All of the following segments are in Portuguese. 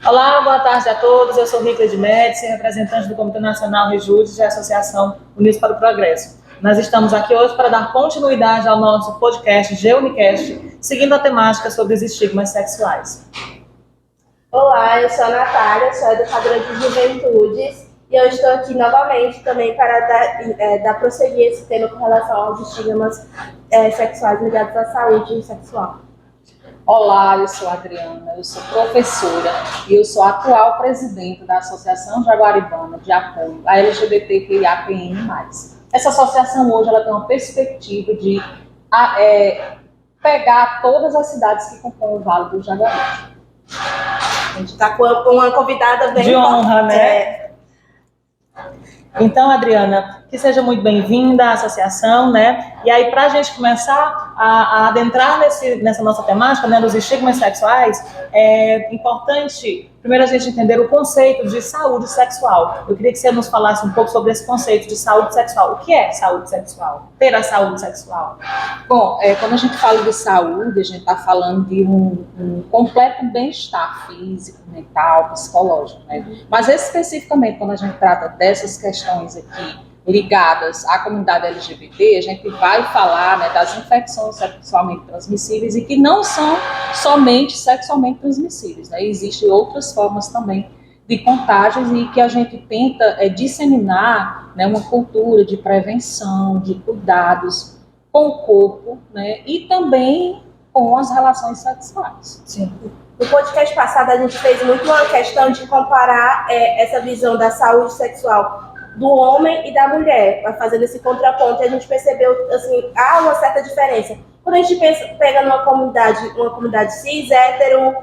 Olá, boa tarde a todos. Eu sou Rita de Médici, representante do Comitê Nacional Rejude da Associação Unidos para o Progresso. Nós estamos aqui hoje para dar continuidade ao nosso podcast GeUnicast, seguindo a temática sobre os estigmas sexuais. Olá, eu sou a Natália, sou educadora de juventudes e eu estou aqui novamente também para dar prosseguir esse tema com relação aos estigmas sexuais ligados à saúde sexual. Olá, eu sou a Adriana, eu sou professora e eu sou a atual presidente da Associação Jaguaribana de Apoio à LGBTQIAPN+. Essa associação hoje ela tem uma perspectiva de pegar todas as cidades que compõem o Vale do Jaguaribe. A gente está com uma convidada bem de honra, né? Então, Adriana, que seja muito bem-vinda à associação, né? E aí, para a gente começar a adentrar nessa nossa temática, né, dos estigmas sexuais, é importante, primeiro, a gente entender o conceito de saúde sexual. Eu queria que você nos falasse um pouco sobre esse conceito de saúde sexual. O que é saúde sexual? Ter a saúde sexual? Bom, quando a gente fala de saúde, a gente está falando de um completo bem-estar físico, mental, psicológico, né? Mas especificamente quando a gente trata dessas questões aqui ligadas à comunidade LGBT, a gente vai falar, né, das infecções sexualmente transmissíveis e que não são somente sexualmente transmissíveis, né? Existem outras formas também de contágios e que a gente tenta disseminar, né, uma cultura de prevenção, de cuidados com o corpo, né, e também com as relações sexuais. Sim. No podcast passado, a gente fez muito uma questão de comparar essa visão da saúde sexual do homem e da mulher, fazendo esse contraponto, e a gente percebeu, assim, há uma certa diferença. Quando a gente pega numa comunidade cis-hétero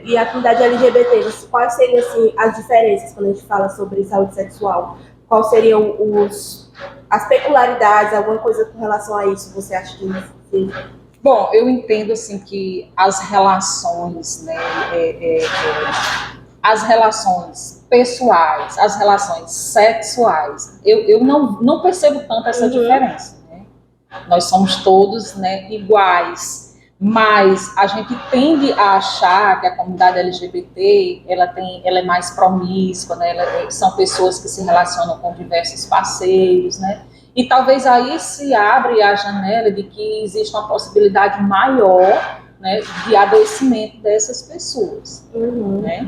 e a comunidade LGBT, quais seriam, assim, as diferenças quando a gente fala sobre saúde sexual? Quais seriam as peculiaridades, alguma coisa com relação a isso, você acha que sim? Bom, eu entendo, assim, que as relações, né, as relações pessoais, as relações sexuais, eu não percebo tanto essa diferença, né? Nós somos todos, né, iguais, mas a gente tende a achar que a comunidade LGBT ela é mais promíscua, né? São pessoas que se relacionam com diversos parceiros, né? E talvez aí se abre a janela de que existe uma possibilidade maior, né, de adoecimento dessas pessoas, né?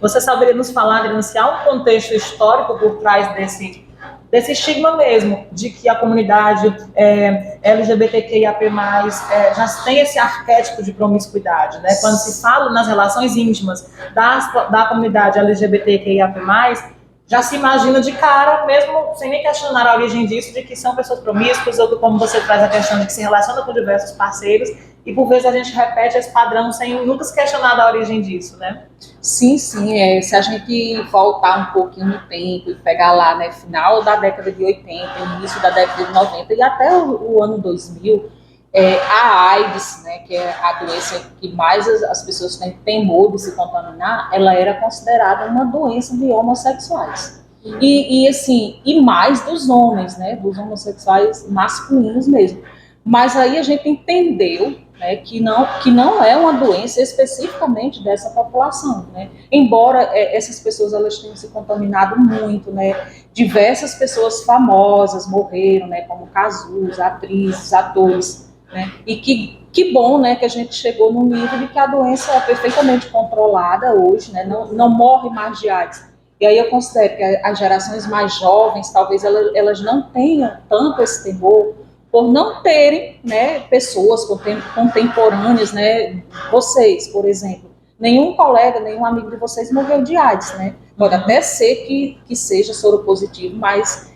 Você saberia nos falar, Adriana, se há um contexto histórico por trás desse estigma mesmo, de que a comunidade LGBTQIAP+, já tem esse arquétipo de promiscuidade, né? Quando se fala nas relações íntimas da comunidade LGBTQIAP+, já se imagina de cara, mesmo sem nem questionar a origem disso, de que são pessoas promíscuas, ou como você traz a questão de que se relaciona com diversos parceiros, e por vezes a gente repete esse padrão sem nunca se questionar da origem disso, né? Sim, se a gente voltar um pouquinho no tempo e pegar lá, né, final da década de 80, início da década de 90 e até o ano 2000, a AIDS, né, que é a doença que mais as pessoas têm temor de se contaminar, ela era considerada uma doença de homossexuais. E mais dos homens, né, dos homossexuais masculinos mesmo. Mas aí a gente entendeu, né, que não é uma doença especificamente dessa população, né? Embora essas pessoas elas tenham se contaminado muito, né? Diversas pessoas famosas morreram, né, como Cazuza, atrizes, atores, né? E que bom, né, que a gente chegou num nível de que a doença é perfeitamente controlada hoje, né? Não morre mais de AIDS. E aí eu considero que as gerações mais jovens, talvez elas não tenham tanto esse temor, por não terem, né, pessoas contemporâneas, né, vocês, por exemplo, nenhum colega, nenhum amigo de vocês morreu de AIDS, né? Pode até ser que seja soropositivo, mas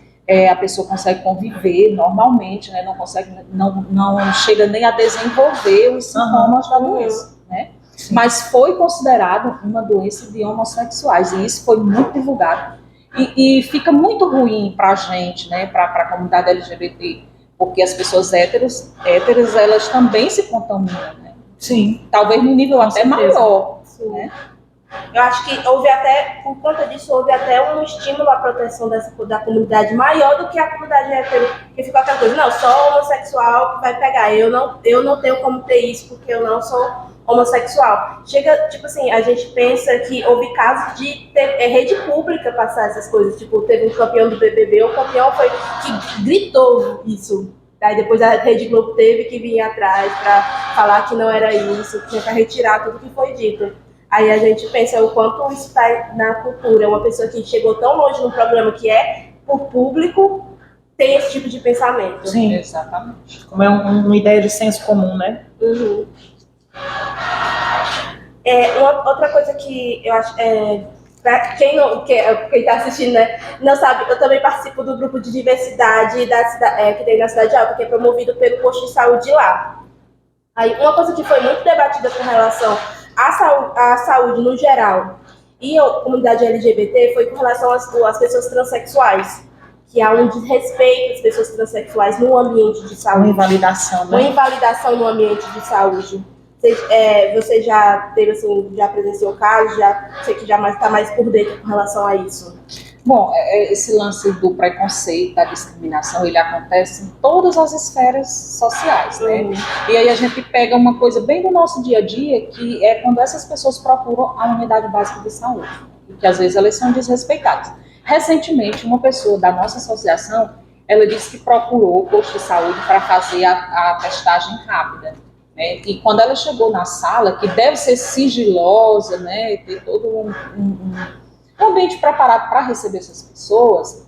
a pessoa consegue conviver normalmente, né? Não chega nem a desenvolver os sintomas da doença, né? Mas foi considerado uma doença de homossexuais, e isso foi muito divulgado. E fica muito ruim para a gente, né, para a comunidade LGBT, porque as pessoas héteras, elas também se contaminam, né? Sim. Talvez no nível até maior, né? Eu acho que por conta disso, houve até um estímulo à proteção da comunidade maior do que a comunidade hétero, que ficou aquela coisa, não, só homossexual que vai pegar, eu não tenho como ter isso, porque eu não sou homossexual. Chega, tipo assim, a gente pensa que houve casos de ter rede pública passar essas coisas. Tipo, teve um campeão do BBB, o campeão foi que gritou isso. Aí depois a Rede Globo teve que vir atrás para falar que não era isso, que tinha que retirar tudo que foi dito. Aí a gente pensa o quanto isso está na cultura. Uma pessoa que chegou tão longe num programa que é por público tem esse tipo de pensamento. Sim, exatamente. Como é uma ideia de senso comum, né? Uhum. Outra coisa que eu acho, para quem está assistindo, né, não sabe, eu também participo do grupo de diversidade que tem na Cidade Alta, que é promovido pelo posto de saúde lá. Aí, uma coisa que foi muito debatida com relação à saúde no geral e a comunidade LGBT foi com relação às pessoas transexuais, que há um desrespeito às pessoas transexuais no ambiente de saúde. Uma invalidação, né? Uma invalidação no ambiente de saúde. Você já teve, assim, já presenciou casos, sei que já está mais por dentro com relação a isso? Bom, esse lance do preconceito, da discriminação, ele acontece em todas as esferas sociais, né? E aí a gente pega uma coisa bem do nosso dia a dia, que é quando essas pessoas procuram a unidade básica de saúde, que às vezes elas são desrespeitadas. Recentemente, uma pessoa da nossa associação, ela disse que procurou o posto de saúde para fazer a testagem rápida. Né? E quando ela chegou na sala, que deve ser sigilosa, né, ter todo um ambiente preparado para receber essas pessoas,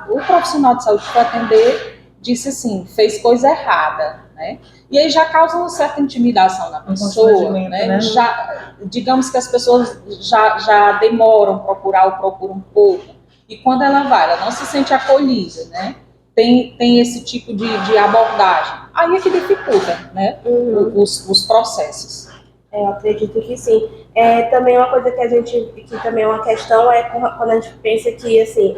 o profissional de saúde que foi atender disse assim, fez coisa errada, né? E aí já causa uma certa intimidação na pessoa, né? Já, digamos que as pessoas já demoram procuram um pouco, e quando ela vai, ela não se sente acolhida, né? Tem esse tipo de abordagem. Aí é que dificulta, né, os processos. Eu acredito que sim. Também uma coisa que também é uma questão quando a gente pensa que, assim,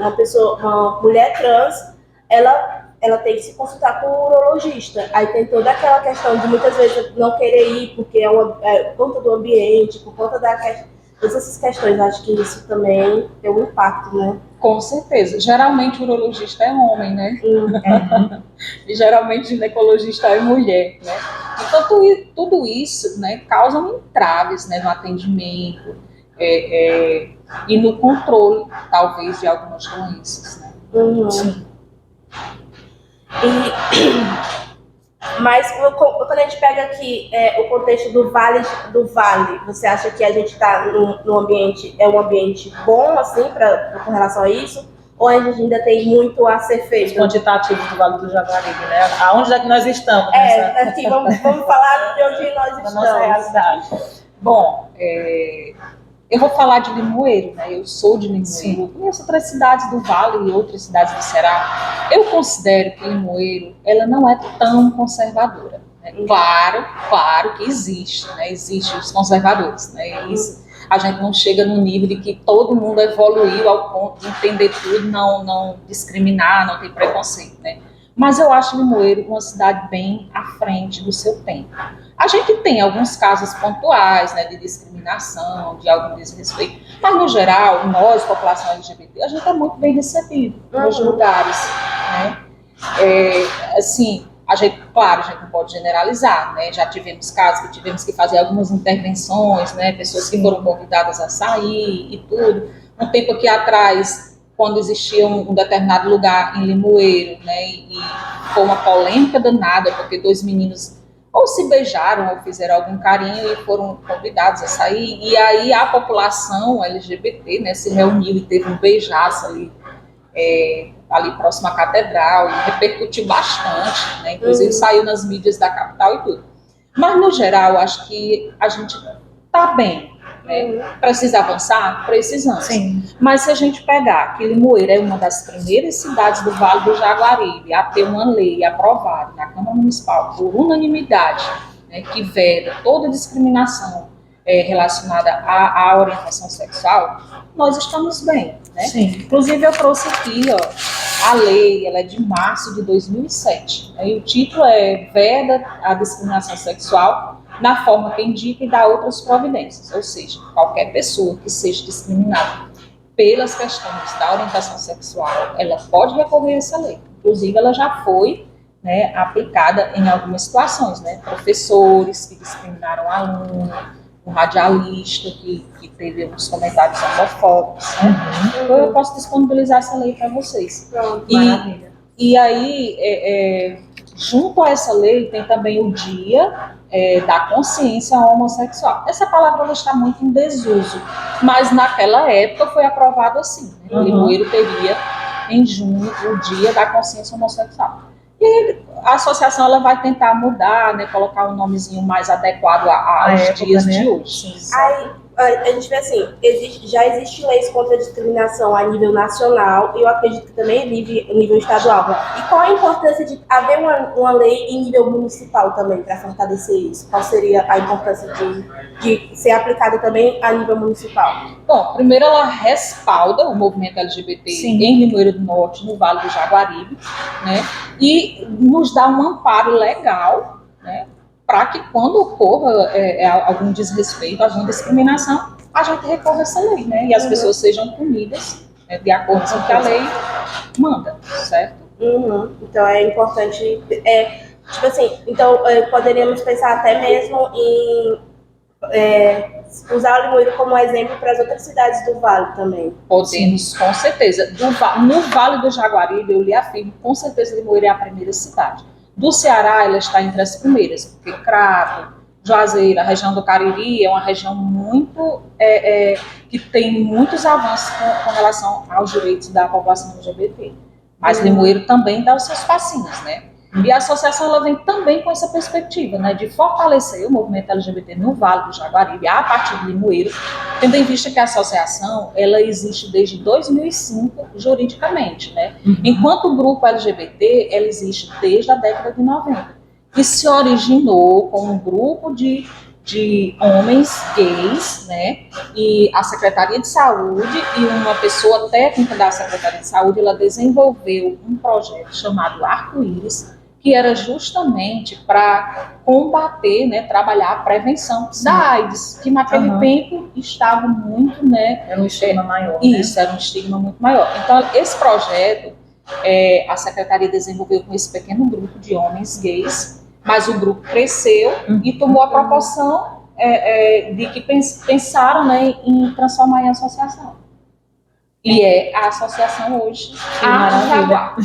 uma mulher trans, ela tem que se consultar com um urologista. Aí tem toda aquela questão de muitas vezes não querer ir porque por conta do ambiente, por conta todas essas questões. Acho que isso também tem um impacto, né? Com certeza. Geralmente o urologista é homem, né? E geralmente o ginecologista é mulher, né? Então tudo isso, né, causa entraves, né, no atendimento e no controle, talvez, de algumas doenças, né? Sim. Mas quando a gente pega aqui o contexto do vale, você acha que a gente está no ambiente, um ambiente bom, assim, com relação a isso? Ou a gente ainda tem muito a ser feito? Quantitativo do Vale do Jaguaribe, né? Aonde é que nós estamos? Aqui, vamos falar de onde nós estamos. Da nossa realidade. Bom, eu vou falar de Limoeiro, né? Eu sou de Limoeiro, eu conheço outras cidades do Vale e outras cidades do Ceará. Eu considero que Limoeiro, ela não é tão conservadora. Né? Claro que existe, né? Existem os conservadores, né? Isso, a gente não chega no nível de que todo mundo evoluiu ao ponto de entender tudo, não discriminar, não ter preconceito, né? Mas eu acho Limoeiro uma cidade bem à frente do seu tempo. A gente tem alguns casos pontuais, né, de discriminação, de algum desrespeito, mas no geral, nós, população LGBT, a gente é muito bem recebido nos lugares, né? Assim, a gente não pode generalizar, né? Já tivemos casos que tivemos que fazer algumas intervenções, né? Pessoas que foram convidadas a sair e tudo. Um tempo aqui atrás, quando existia um determinado lugar em Limoeiro, né? E foi uma polêmica danada, porque 2 meninos ou se beijaram ou fizeram algum carinho e foram convidados a sair. E aí a população LGBT, né, se reuniu e teve um beijaço ali próximo à catedral, e repercutiu bastante, né? Inclusive saiu nas mídias da capital e tudo. Mas, no geral, acho que a gente está bem, né? Precisa avançar? Precisamos. Sim. Mas se a gente pegar que Limoeiro é uma das primeiras cidades do Vale do Jaguaribe a ter uma lei aprovada na Câmara Municipal por unanimidade, né, que veda toda discriminação relacionada à orientação sexual, nós estamos bem, né? Sim. Inclusive eu trouxe aqui, a lei, ela é de março de 2007, né, e o título é Veda a discriminação sexual na forma que indica e dá outras providências, ou seja, qualquer pessoa que seja discriminada pelas questões da orientação sexual, ela pode recorrer a essa lei. Inclusive ela já foi né, aplicada em algumas situações, né? Professores que discriminaram aluno, um radialista que teve uns comentários homofóbicos, né? Então eu posso disponibilizar essa lei para vocês. Pronto, Maravilha. E aí, junto a essa lei, tem também o Dia da Consciência Homossexual. Essa palavra ela está muito em desuso, mas naquela época foi aprovado assim, né? O Limoeiro teria em junho o Dia da Consciência Homossexual. E a associação ela vai tentar mudar, né, colocar um nomezinho mais adequado aos época, dias né? de hoje. Aí a gente vê assim, já existe leis contra a discriminação a nível nacional e eu acredito que também a nível estadual. E qual a importância de haver uma lei em nível municipal também para fortalecer isso? Qual seria a importância de ser aplicada também a nível municipal? Bom, primeiro ela respalda o movimento LGBT em Limoeiro do Norte, no Vale do Jaguaribe, né, e nos dá um amparo legal, né, para que quando ocorra algum desrespeito, alguma discriminação, a gente recorra a essa lei, né, e as pessoas sejam punidas, né, de acordo com o que a lei manda, certo? Então é importante, tipo assim, então poderíamos pensar até mesmo em usar o Limoeiro como exemplo para as outras cidades do Vale também. Podemos, com certeza. No Vale do Jaguaribe, eu lhe afirmo, com certeza Limoeiro é a primeira cidade. Do Ceará, ela está entre as primeiras, porque Crato, Juazeiro, a região do Cariri é uma região muito que tem muitos avanços com relação aos direitos da população LGBT. Mas Limoeiro também dá os seus passinhos, né? E a associação ela vem também com essa perspectiva, né, de fortalecer o movimento LGBT no Vale do Jaguaribe, a partir de Limoeiro, tendo em vista que a associação ela existe desde 2005 juridicamente, né? Enquanto o grupo LGBT ela existe desde a década de 90, que se originou com um grupo de homens gays, né? E a Secretaria de Saúde e uma pessoa técnica da Secretaria de Saúde ela desenvolveu um projeto chamado Arco-Íris, que era justamente para combater, né, trabalhar a prevenção da AIDS, que naquele tempo estava muito, né... Era um estigma maior, Isso, era um estigma muito maior. Então, esse projeto, a Secretaria desenvolveu com esse pequeno grupo de homens gays, mas o grupo cresceu e tomou a proporção de que pensaram, né, em transformar em associação. E é a associação hoje, a Jaguar.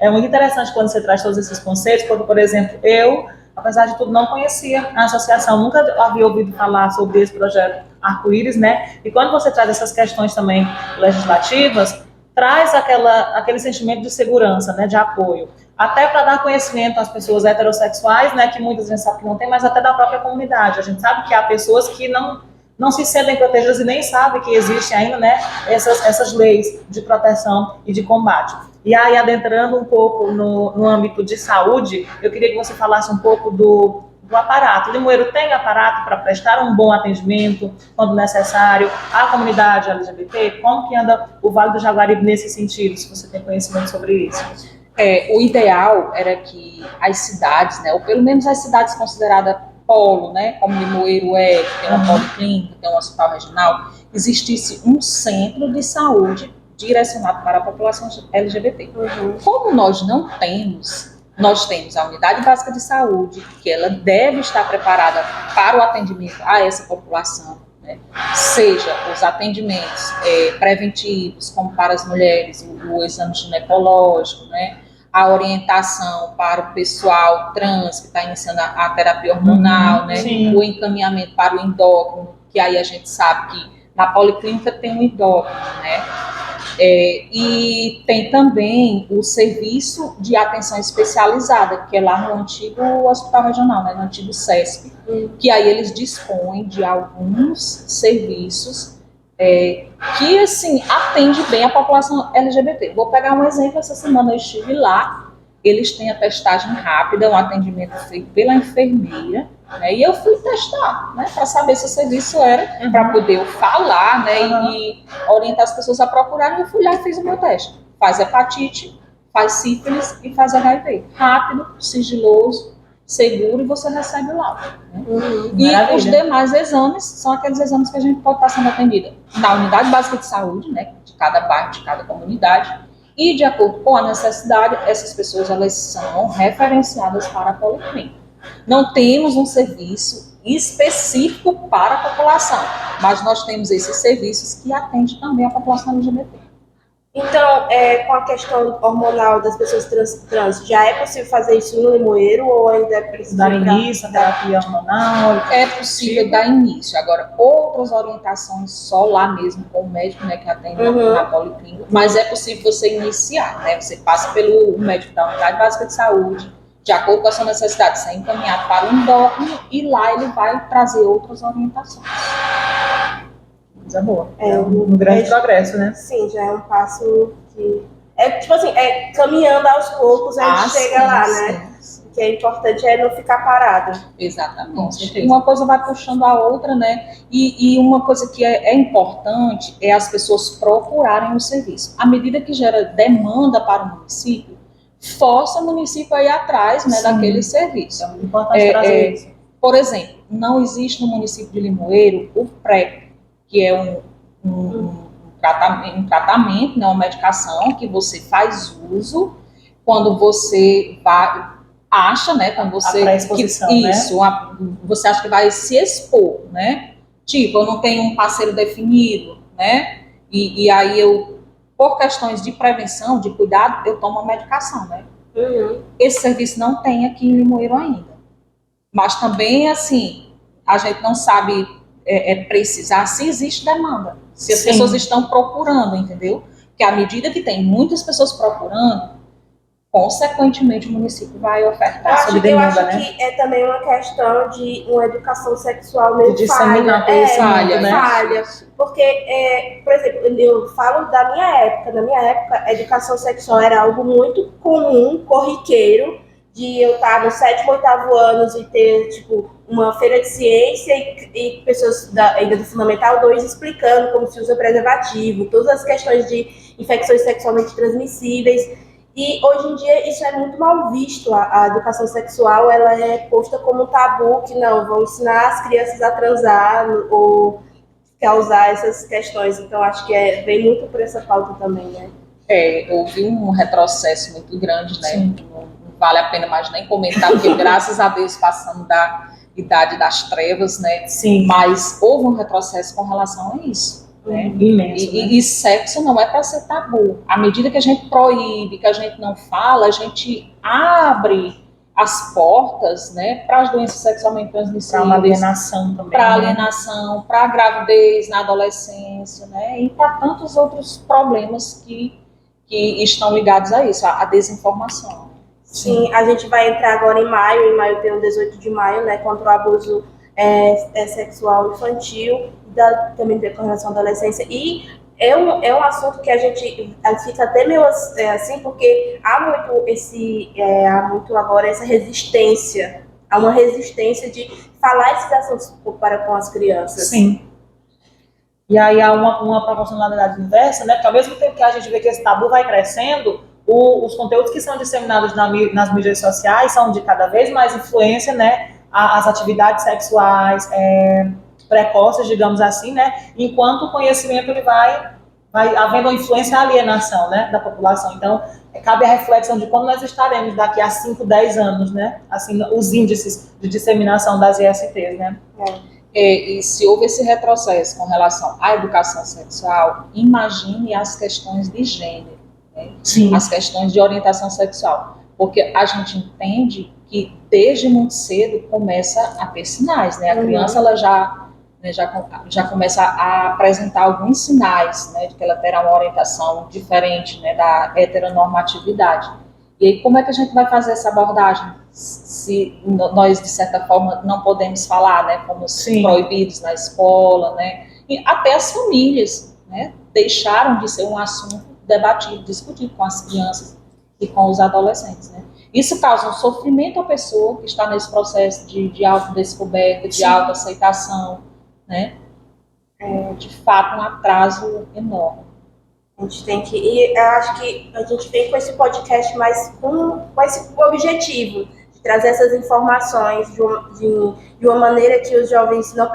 É muito interessante quando você traz todos esses conceitos, porque, por exemplo, eu, apesar de tudo, não conhecia a associação, nunca havia ouvido falar sobre esse projeto Arco-Íris, né? E quando você traz essas questões também legislativas, traz aquele sentimento de segurança, né, de apoio, até para dar conhecimento às pessoas heterossexuais, né, que muitas vezes sabem que não tem, mas até da própria comunidade. A gente sabe que há pessoas que não se sentem protegidas e nem sabem que existem ainda, né, essas leis de proteção e de combate. E aí, adentrando um pouco no âmbito de saúde, eu queria que você falasse um pouco do aparato. O Limoeiro tem aparato para prestar um bom atendimento quando necessário à comunidade LGBT? Como que anda o Vale do Jaguaribe nesse sentido, se você tem conhecimento sobre isso? O ideal era que as cidades, né, ou pelo menos as cidades consideradas polo, né, como Limoeiro que tem uma policlínica, tem um hospital regional, existisse um centro de saúde direcionado para a população LGBT. Como nós não temos, nós temos a unidade básica de saúde, que ela deve estar preparada para o atendimento a essa população, né, seja os atendimentos preventivos, como para as mulheres, o exame ginecológico, né, a orientação para o pessoal trans que está iniciando a terapia hormonal, né? O encaminhamento para o endócrino, que aí a gente sabe que na policlínica tem um endócrino, né? E tem também o serviço de atenção especializada, que é lá no antigo hospital regional, né? No antigo CESP, que aí eles dispõem de alguns serviços que, assim, atende bem a população LGBT. Vou pegar um exemplo, essa semana eu estive lá, eles têm a testagem rápida, um atendimento feito pela enfermeira, né, e eu fui testar, né, para saber se o serviço era, para poder eu falar, né, e orientar as pessoas a procurarem. Eu fui lá e fiz o meu teste. Faz hepatite, faz sífilis e faz HIV. Rápido, sigiloso, seguro, e você recebe o laudo. Né? E os demais exames são aqueles exames que a gente pode estar sendo atendida na unidade básica de saúde, né, de cada bairro, de cada comunidade, E, de acordo com a necessidade, essas pessoas elas são referenciadas para a policlínica. Não temos um serviço específico para a população, mas nós temos esses serviços que atendem também a população LGBT. Então, com a questão hormonal das pessoas trans, já é possível fazer isso no Limoeiro ou ainda é preciso Dar início à terapia hormonal? É possível dar início. Agora, outras orientações só lá mesmo com o médico, né, que atende na policlínica, mas é possível você iniciar, né? Você passa pelo médico da unidade básica de saúde, de acordo com a sua necessidade, você é encaminhado para um endócrino e lá ele vai trazer outras orientações. Coisa boa. É um grande progresso, né? Sim, já é um passo que... tipo assim, caminhando aos poucos a gente chega lá, né? Sim. O que é importante é não ficar parado. Exatamente. Uma coisa vai puxando a outra, né? E uma coisa que é importante é as pessoas procurarem o serviço. À medida que gera demanda para o município, força o município a ir atrás, né, daquele serviço. É muito importante trazer isso. Por exemplo, não existe no município de Limoeiro o PrEP, que é um tratamento, né, uma medicação que você faz uso quando você acha, né, quando você... A pré-exposição, né? Você acha que vai se expor, né? Tipo, eu não tenho um parceiro definido, né? E aí por questões de prevenção, de cuidado, eu tomo a medicação, né? Esse serviço não tem aqui em Limoeiro ainda. Mas também, assim, a gente não sabe precisar se existe demanda, se as pessoas estão procurando, entendeu? Porque à medida que tem muitas pessoas procurando, consequentemente o município vai ofertar sobre demanda, né? Eu acho que é também uma questão de uma educação sexual meio de disseminar falha. né? Falha. Porque, por exemplo, eu falo da minha época. Na minha época, a educação sexual era algo muito comum, corriqueiro, de eu estar no 7º, 8º anos e ter, tipo, uma feira de ciência e pessoas ainda do Fundamental 2 explicando como se usa preservativo, todas as questões de infecções sexualmente transmissíveis. E hoje em dia isso é muito mal visto. A educação sexual ela é posta como um tabu, que não, vão ensinar as crianças a transar ou causar essas questões. Então acho que vem muito por essa pauta também, né? Houve um retrocesso muito grande, né? Não vale a pena mais nem comentar, porque graças a Deus passamos da idade das trevas, né? Sim. Mas houve um retrocesso com relação a isso. Né? Imenso, né? E sexo não é para ser tabu. À medida que a gente proíbe, que a gente não fala, a gente abre as portas, né, para as doenças sexualmente transmissíveis, para uma alienação também, para alienação, para a gravidez na adolescência, né, e para tantos outros problemas que estão ligados a isso, a desinformação. Sim, a gente vai entrar agora em maio tem o 18 de maio, né, contra o abuso sexual infantil, também com relação à adolescência, e é um assunto que a gente fica até meio assim, porque há muito agora essa resistência, há uma resistência de falar esses assuntos para com as crianças. Sim. E aí há uma proporcionalidade inversa, né, porque ao mesmo tempo que a gente vê que esse tabu vai crescendo, os conteúdos que são disseminados nas mídias sociais são de cada vez mais influência, né, as atividades sexuais precoces, digamos assim, né, enquanto o conhecimento ele vai havendo uma influência à alienação, né, da população. Então, cabe a reflexão de como nós estaremos daqui a 5, 10 anos, né, assim, os índices de disseminação das ISTs, né. E se houve esse retrocesso com relação à educação sexual, imagine as questões de gênero, né? As questões de orientação sexual, porque a gente entende que desde muito cedo começa a ter sinais, né? A criança ela já começa a apresentar alguns sinais, né, de que ela terá uma orientação diferente, né, da heteronormatividade. E aí, como é que a gente vai fazer essa abordagem se nós, de certa forma, não podemos falar, né, como proibidos na escola, né, e até as famílias, né, deixaram de ser um assunto debatido, discutido com as crianças e com os adolescentes, né. Isso causa um sofrimento à pessoa que está nesse processo de autodescoberta, de autoaceitação, né? De fato, um atraso enorme. A gente tem que... E eu acho que a gente vem com esse podcast mais com esse objetivo de trazer essas informações de uma maneira que os jovens não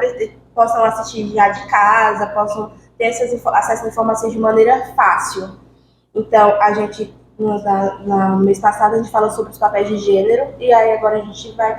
possam assistir já de casa, possam ter acesso a informações de maneira fácil. Então, a gente, no mês passado, a gente falou sobre os papéis de gênero, e aí agora a gente vai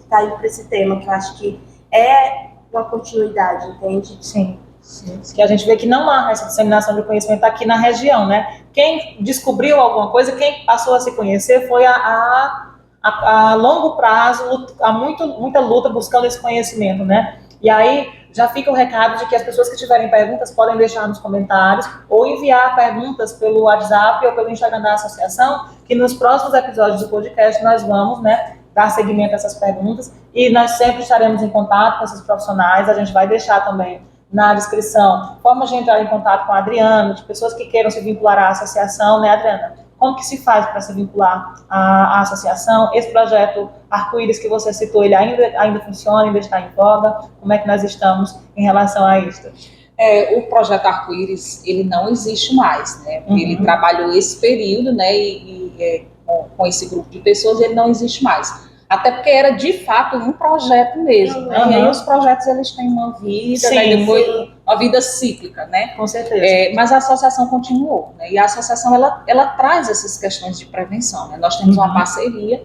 tá indo para esse tema, que eu acho que é uma continuidade, entende? Sim. Sim. Que a gente vê que não há essa disseminação de conhecimento aqui na região, né? Quem descobriu alguma coisa, quem passou a se conhecer foi a longo prazo, há muita luta buscando esse conhecimento, né? E aí já fica o recado de que as pessoas que tiverem perguntas podem deixar nos comentários ou enviar perguntas pelo WhatsApp ou pelo Instagram da associação, que nos próximos episódios do podcast nós vamos, né, dar seguimento a essas perguntas e nós sempre estaremos em contato com esses profissionais. A gente vai deixar também na descrição formas de entrar em contato com a Adriana, de pessoas que queiram se vincular à associação, né, Adriana? Como que se faz para se vincular à associação? Esse projeto Arco-Íris que você citou, ele ainda funciona, ainda está em voga? Como é que nós estamos em relação a isso? O projeto Arco-Íris, ele não existe mais, né? Ele trabalhou esse período, né, com esse grupo de pessoas, ele não existe mais. Até porque era, de fato, um projeto mesmo, né? E aí os projetos, eles têm uma vida, sim, né? Depois uma vida cíclica, né? Com certeza. Mas a associação continuou, né? E a associação, ela traz essas questões de prevenção, né? Nós temos uma parceria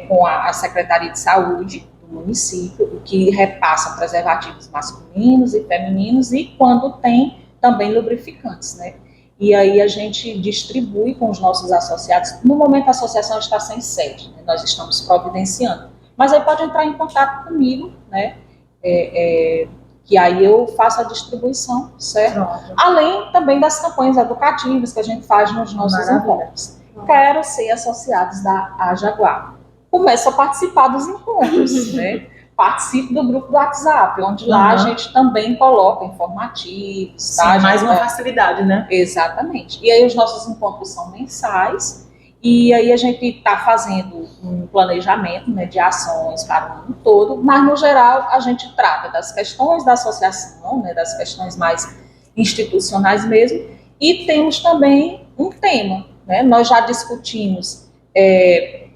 com a Secretaria de Saúde do município, que repassa preservativos masculinos e femininos e, quando tem, também lubrificantes, né? E aí a gente distribui com os nossos associados. No momento a associação está sem sede, né? Nós estamos providenciando. Mas aí pode entrar em contato comigo, né? Que aí eu faço a distribuição, certo? Pronto. Além também das campanhas educativas que a gente faz nos nossos encontros. Quero ser associados da Ajaguá. Começo a participar dos encontros, né? Participe do grupo do WhatsApp, onde lá a gente também coloca informativos, tá? Sim, mais uma facilidade, né? Exatamente. E aí os nossos encontros são mensais, e aí a gente está fazendo um planejamento, né, de ações para o ano todo, mas no geral a gente trata das questões da associação, né, das questões mais institucionais mesmo, e temos também um tema, né? Nós já discutimos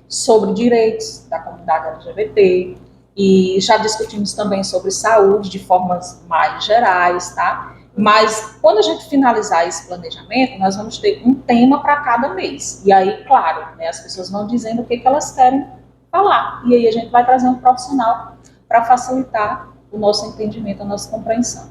sobre direitos da comunidade LGBT, e já discutimos também sobre saúde de formas mais gerais, tá? Mas quando a gente finalizar esse planejamento, nós vamos ter um tema para cada mês. E aí, claro, né, as pessoas vão dizendo o que elas querem falar. E aí a gente vai trazer um profissional para facilitar o nosso entendimento, a nossa compreensão.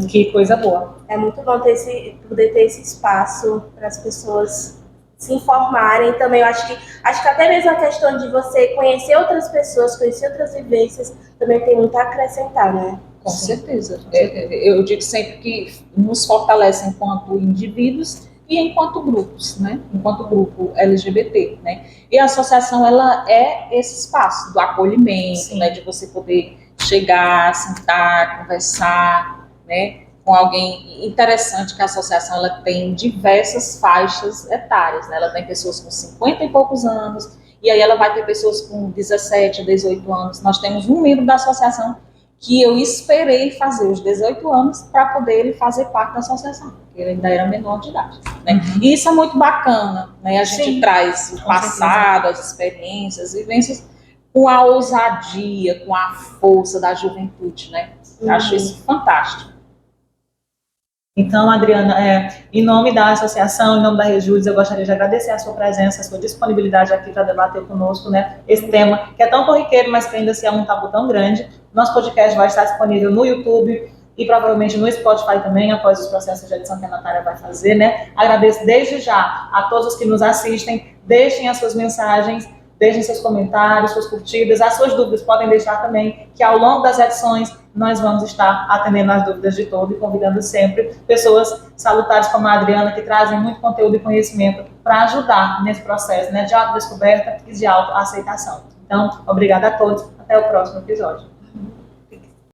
Que coisa boa. É muito bom poder ter esse espaço para as pessoas se informarem também. Eu acho que até mesmo a questão de você conhecer outras pessoas, conhecer outras vivências, também tem muito a acrescentar, né? Com certeza. Eu digo sempre que nos fortalece enquanto indivíduos e enquanto grupos, né? Enquanto grupo LGBT, né? E a associação, ela é esse espaço do acolhimento, né? De você poder chegar, sentar, conversar, né? Com alguém interessante, que a associação ela tem diversas faixas etárias, né? Ela tem pessoas com 50 e poucos anos, e aí ela vai ter pessoas com 17, 18 anos. Nós temos um membro da associação que eu esperei fazer os 18 anos para poder ele fazer parte da associação, porque ele ainda era menor de idade, né? E isso é muito bacana, né? A gente traz o passado, as experiências, as vivências, com a ousadia, com a força da juventude, né? Eu acho isso fantástico. Então, Adriana, em nome da associação, em nome da Rejúdice, eu gostaria de agradecer a sua presença, a sua disponibilidade aqui para debater conosco, né, esse tema que é tão corriqueiro, mas que ainda assim é um tabu tão grande. Nosso podcast vai estar disponível no YouTube e provavelmente no Spotify também, após os processos de edição que a Natália vai fazer, né. Agradeço desde já a todos os que nos assistem, deixem as suas mensagens, deixem seus comentários, suas curtidas, as suas dúvidas podem deixar também, que ao longo das edições nós vamos estar atendendo as dúvidas de todos e convidando sempre pessoas salutares como a Adriana, que trazem muito conteúdo e conhecimento para ajudar nesse processo, né, de autodescoberta e de autoaceitação. Então, obrigada a todos. Até o próximo episódio.